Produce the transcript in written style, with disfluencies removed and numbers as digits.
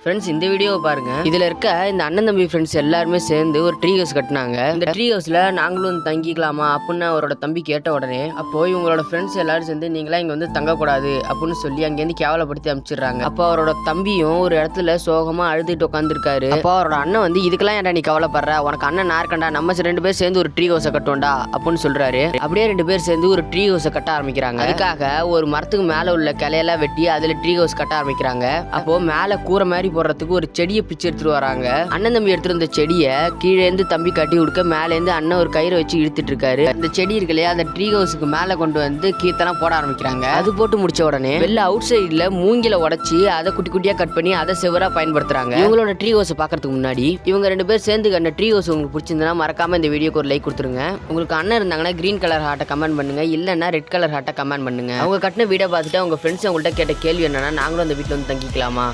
Friends இந்த வீடியோவை பாருங்க. இதுல இருக்க இந்த அண்ணன் தம்பி ஃப்ரெண்ட்ஸ் எல்லாருமே சேர்ந்து ஒரு ட்ரீ ஹவுஸ் கட்டினாங்க. இந்த ட்ரீ ஹவுஸ்ல நாங்களும் வந்து தங்கிக்கலாமா அப்படின்னு அவரோட தம்பி கேட்ட உடனே அப்போ இவங்களோட ஃப்ரெண்ட்ஸ் எல்லாரும் சேர்ந்து நீங்களா இங்க வந்து தங்கக்கூடாது அப்படின்னு சொல்லி அங்கேருந்து கேவலப்படுத்தி அனுப்பிச்சிடுறாங்க. அப்போ அவரோட தம்பியும் ஒரு இடத்துல சோகமா அழுதுட்டு உட்காந்துருக்காரு. அப்போ அவரோட அண்ணன் வந்து இதுக்கெல்லாம் ஏன்டா நீ கவலைப்படுற, உனக்கு அண்ணன் நார்க்கண்டா, நம்ம 2 பேர் சேர்ந்து ஒரு ட்ரீ ஹவுஸை கட்டுவோம்டா அப்படின்னு சொல்றாரு. அப்படியே 2 பேர் சேர்ந்து ஒரு ட்ரீ ஹவுஸை கட்ட ஆரம்பிக்கிறாங்க. அதுக்காக ஒரு மரத்துக்கு மேல உள்ள கிளையெல்லாம் வெட்டி அதுல ட்ரீ ஹவுஸ் கட்ட ஆரம்பிக்கிறாங்க. அப்போ மேல கூரை மாதிரி போடுறதுக்கு ஒரு செடியை பிச்சு எடுத்துட்டு வராங்க. அண்ணன் தம்பி எடுத்துட்டு வந்த செடியை கீழே இருந்து தம்பி கட்டி கொடுக்க மேல இருந்து அண்ணன் ஒரு கயிறை வச்சு இழுத்துட்டு இருக்காரு. அந்த செடி இருக்கு இல்லையா, அந்த ட்ரீ ஹவுஸுக்கு மேல கொண்டு வந்து கீத்தெல்லாம் போட ஆரம்பிக்கிறாங்க. அது போட்டு முடிச்ச உடனே வெளில அவுட் சைட்ல மூங்கில உடைச்சி அதை குட்டி குட்டியா கட் பண்ணி அதை செவரா பயன்படுத்துறாங்க. இவங்களோட ட்ரீ ஹவுஸை பாக்கிறதுக்கு முன்னாடி இவங்க 2 பேர் சேர்ந்து அந்த ட்ரீ ஹவுஸ் உங்களுக்கு பிடிச்சிருந்தா மறக்காம இந்த வீடியோக்கு ஒரு லைக் கொடுத்துருங்க. உங்களுக்கு அண்ணன் இருந்தாங்கன்னா கிரீன் கலர் ஹார்ட்டை கமெண்ட் பண்ணுங்க, இல்லைன்னா ரெட் கலர் ஹார்ட்டை கமெண்ட் பண்ணுங்க. அவங்க கட்டின வீடியோ பார்த்துட்டு அவங்க ஃப்ரெண்ட்ஸ் அவங்கள்ட்ட கேட்ட கேள்வி என்னன்னா, நாங்களும் அந்த வீட்டில் வந்து தங்கிக்கலாமா?